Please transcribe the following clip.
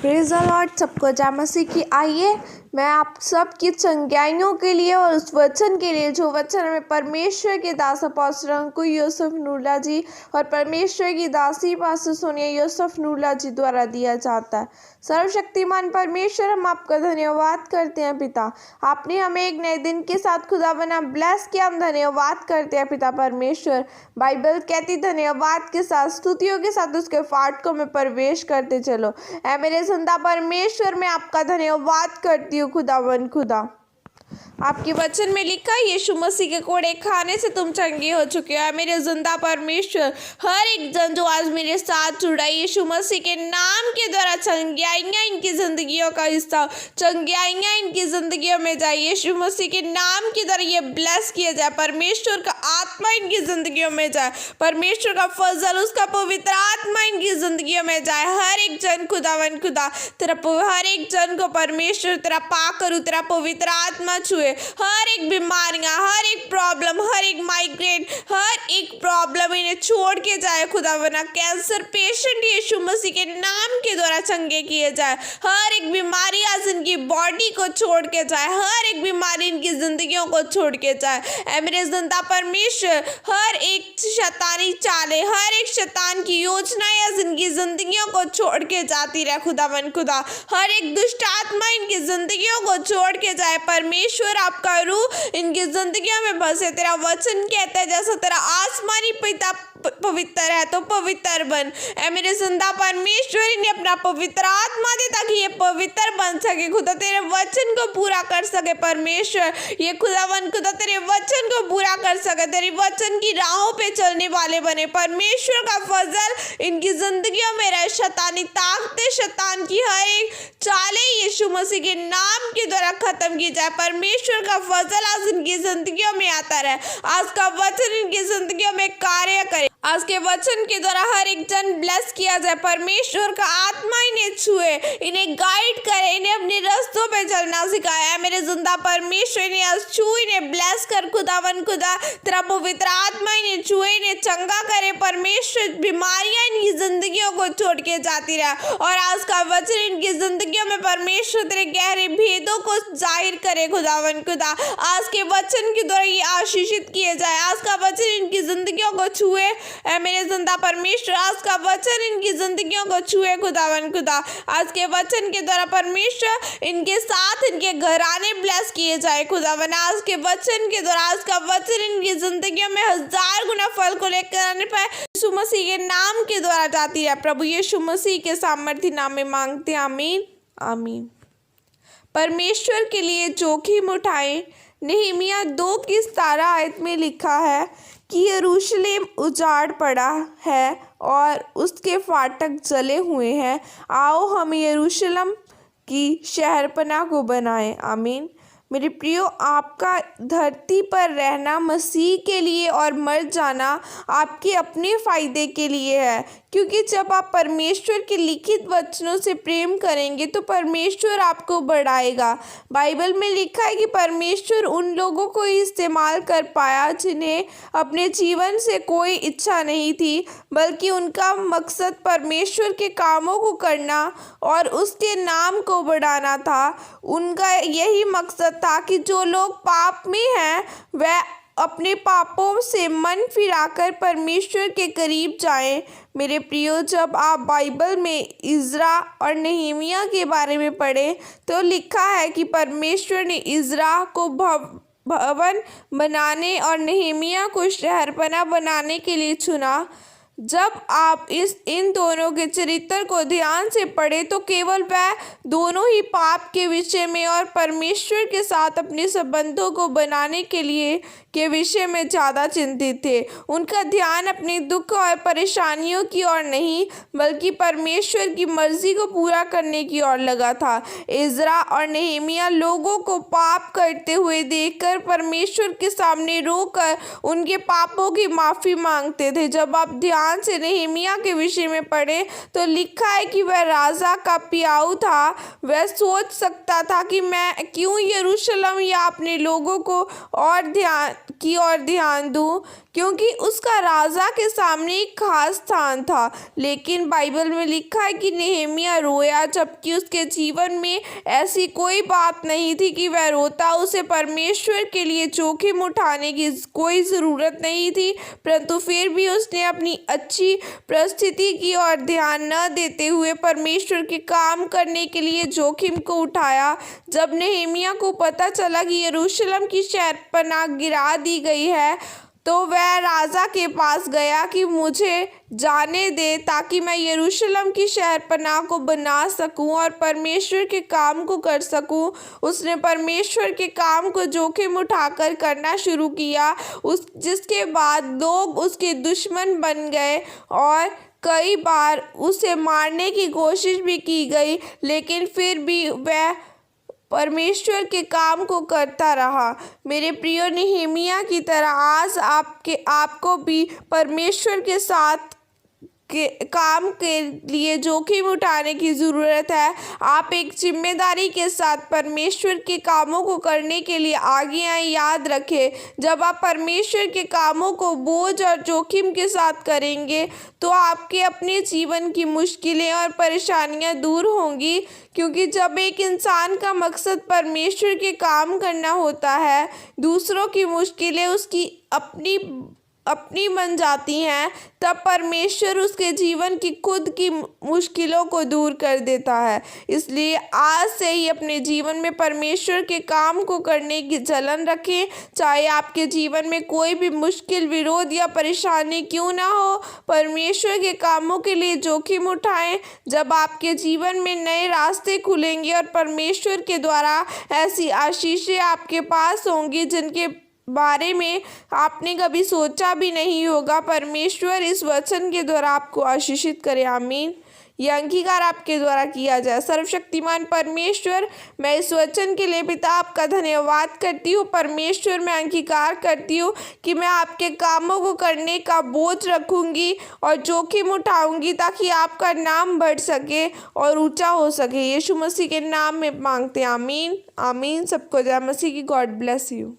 Praise the Lord. सबको जय मसीह की। आइए मैं आप सब की चंगाइयों के लिए और उस वचन के लिए जो वचन हमें परमेश्वर के दास अपोस्तल अंकु यूसुफ नूला जी और परमेश्वर की दासी पास्टर सोनिया यूसुफ नूला जी द्वारा दिया जाता है। सर्वशक्तिमान परमेश्वर, हम आपका धन्यवाद करते हैं पिता। आपने हमें एक नए दिन के साथ खुदा बना ब्लेस किया, हम धन्यवाद करते हैं पिता परमेश्वर। बाइबल कहती धन्यवाद के साथ स्तुतियों के साथ उसके फाटकों में प्रवेश करते चलो। ऐ मेरे जिंदा परमेश्वर, मैं आपका धन्यवाद करती हूँ खुदावन खुदा। आपके वचन में लिखा है यीशु मसीह के कोड़े खाने से तुम चंगे हो चुके हो। मेरे जिंदा परमेश्वर, हर एक जन जो आज मेरे साथ जुड़ा है यीशु मसीह के नाम के द्वारा चंगाइयाँ इनकी जिंदगियों का हिस्सा, चंगाइयाँ इनकी जिंदगियों में जाए। यीशु मसीह के नाम के द्वारा ये ब्लेस किया जाए। परमेश्वर का आत्मा इनकी जिंदगियों में जाए, परमेश्वर का फजल, उसका पवित्र आत्मा इनकी जिंदगियों में जाए। हर एक जन खुदावन खुदा तेरा हर एक जन को परमेश्वर तेरा पा करूँ, तेरा पवित्र आत्मा छुए। हर एक बीमारियां, हर एक प्रॉब्लम, हर एक माइग्रेन, हर एक प्रॉब्लम इन्हें छोड़ के जाए खुदा बना। कैंसर पेशेंट यीशु मसीह के नाम के द्वारा चंगे किए जाए। हर एक बीमारी आज इनकी बॉडी को छोड़ के जाए, हर एक बीमारी इनकी जिंदगियों को छोड़ के जाए। ऐ मेरे जिंदा परमेश्वर, हर एक शैतानी चाले, हर एक शैतान की योजनाएं आज इनकी जिंदगियों को छोड़ के जाती रहे खुदा बन खुदा। हर एक दुष्ट आत्मा इनकी जिंदगियों को छोड़ के जाए। परमेश्वर आपका रूह इनकी जिंदगियों में बसे। तेरा वचन कहता है जैसा तेरा आसमानी पिता पवित्र है तो पवित्र बन। ऐ मेरे जिंदा परमेश्वर, इन्हें अपना पवित्र आत्मा दे ताकि ये पवित्र बन सके खुदा, तेरे वचन को पूरा कर सके। परमेश्वर ये खुदावन खुदा तेरे वचन को पूरा कर सके, तेरे वचन की राहों पे चलने वाले बने। परमेश्वर का फजल इनकी जिंदगियों में रहे। शैतानी ताकतें, शैतान की हर एक चाले यीशु मसीह के नाम के द्वारा खत्म की जाए। परमेश्वर का फजल आज इनकी जिंदगियों में आता रहे। आज का वचन इनकी जिंदगियों में कार्य करे। आज के वचन के द्वारा हर एक जन ब्लेस किया जाए। परमेश्वर का आत्मा इन्हें छुए, इन्हें गाइड करे, इन्हें अपने रास्तों पे चलना सिखाया। मेरे जिंदा परमेश्वर, इन्हें आज छू, इन्हें ब्लेस कर खुदावन खुदा। तेरा पवित्र आत्मा इन्हें छुए, इन्हें चंगा करे। परमेश्वर बीमारियां इनकी जिंदगियों को छोड़ के जाती रहे और आज का वचन इनकी जिंदगियों में परमेश्वर तेरे गहरे भेदों को जाहिर करे खुदावन खुदा। आज के वचन के द्वारा ये आशीषित किए जाए। आज का वचन इनकी जिंदगियों को छुए। ऐ मेरे जिंदा परमेश्वर, आज का वचन इनकी जिंदगियों को छुए खुदावन खुदा। आज के वचन के द्वारा परमेश्वर इनके साथ इनके घराने ब्लेस किए जाए खुदावन। आज के वचन के द्वारा आज का वचन इनकी जिंदगियों में 1000 गुना फल को लेकर आने पाए। यीशु मसीह के नाम के द्वारा जाती है। प्रभु यीशु मसीह के सामर्थ्य नाम में मांगते, आमीन आमीन। परमेश्वर के लिए जोखिम उठाएं। नहमीया 2 की 17 आयत में लिखा है कि यरूशलेम उजाड़ पड़ा है और उसके फाटक जले हुए हैं। आओ हम यरूशलेम की शहरपनाह को बनाएं। आमीन। मेरे प्रियो, आपका धरती पर रहना मसीह के लिए और मर जाना आपके अपने फ़ायदे के लिए है, क्योंकि जब आप परमेश्वर के लिखित वचनों से प्रेम करेंगे तो परमेश्वर आपको बढ़ाएगा। बाइबल में लिखा है कि परमेश्वर उन लोगों को इस्तेमाल कर पाया जिन्हें अपने जीवन से कोई इच्छा नहीं थी, बल्कि उनका मकसद परमेश्वर के कामों को करना और उसके नाम को बढ़ाना था। उनका यही मकसद था कि जो लोग पाप में हैं वह अपने पापों से मन फिराकर परमेश्वर के करीब जाएं। मेरे प्रियो, जब आप बाइबल में इज़रा और नहमीया के बारे में पढ़ें तो लिखा है कि परमेश्वर ने इज़रा को भवन बनाने और नहमीया को शहरपनाह बनाने के लिए चुना। जब आप इन दोनों के चरित्र को ध्यान से पढ़ें तो केवल वह दोनों ही पाप के विषय में और परमेश्वर के साथ अपने संबंधों को बनाने के विषय में ज़्यादा चिंतित थे। उनका ध्यान अपने दुख और परेशानियों की ओर नहीं, बल्कि परमेश्वर की मर्जी को पूरा करने की ओर लगा था। इज़रा और नहमीया लोगों को पाप करते हुए देखकर परमेश्वर के सामने रोकर उनके पापों की माफ़ी मांगते थे। जब आप ध्यान से नहमीया के विषय में पढ़े तो लिखा है कि वह राजा का पियाऊ था। वह सोच सकता था कि मैं क्यों यरूशलेम या अपने लोगों को और की ओर ध्यान दूं, क्योंकि उसका राजा के सामने एक खास स्थान था। लेकिन बाइबल में लिखा है कि नेहेमिया रोया, जबकि उसके जीवन में ऐसी कोई बात नहीं थी कि वह रोता। उसे परमेश्वर के लिए जोखिम उठाने की कोई ज़रूरत नहीं थी, परंतु फिर भी उसने अपनी अच्छी परिस्थिति की ओर ध्यान न देते हुए परमेश्वर के काम करने के लिए जोखिम को उठाया। जब नेहेमिया को पता चला कि यरूशलेम की शहरपनाह गिरा दी गई है, तो वह राजा के पास गया कि मुझे जाने दे ताकि मैं यरूशलेम की शहरपनाह को बना सकूं और परमेश्वर के काम को कर सकूं। उसने परमेश्वर के काम को जोखिम उठाकर करना शुरू किया, जिसके बाद लोग उसके दुश्मन बन गए और कई बार उसे मारने की कोशिश भी की गई, लेकिन फिर भी वह परमेश्वर के काम को करता रहा। मेरे प्रिय नेहेमिया की तरह आज आपको भी परमेश्वर के साथ के काम के लिए जोखिम उठाने की ज़रूरत है। आप एक जिम्मेदारी के साथ परमेश्वर के कामों को करने के लिए आगे आए। याद रखें, जब आप परमेश्वर के कामों को बोझ और जोखिम के साथ करेंगे तो आपके अपने जीवन की मुश्किलें और परेशानियां दूर होंगी, क्योंकि जब एक इंसान का मकसद परमेश्वर के काम करना होता है, दूसरों की मुश्किलें उसकी अपनी बन जाती हैं, तब परमेश्वर उसके जीवन की खुद की मुश्किलों को दूर कर देता है। इसलिए आज से ही अपने जीवन में परमेश्वर के काम को करने की जलन रखें, चाहे आपके जीवन में कोई भी मुश्किल, विरोध या परेशानी क्यों ना हो। परमेश्वर के कामों के लिए जोखिम उठाएं। जब आपके जीवन में नए रास्ते खुलेंगे और परमेश्वर के द्वारा ऐसी आशीषें आपके पास होंगी जिनके बारे में आपने कभी सोचा भी नहीं होगा। परमेश्वर इस वचन के द्वारा आपको आशीषित करे। आमीन। यह अंगीकार आपके द्वारा किया जाए। सर्वशक्तिमान परमेश्वर, मैं इस वचन के लिए पिता आपका धन्यवाद करती हूँ। परमेश्वर, मैं अंगीकार करती हूँ कि मैं आपके कामों को करने का बोझ रखूँगी और जोखिम उठाऊँगी, ताकि आपका नाम बढ़ सके और ऊंचा हो सके। यीशु मसीह के नाम में मांगते हैं। आमीन आमीन। सबको जय मसीह की। God bless you.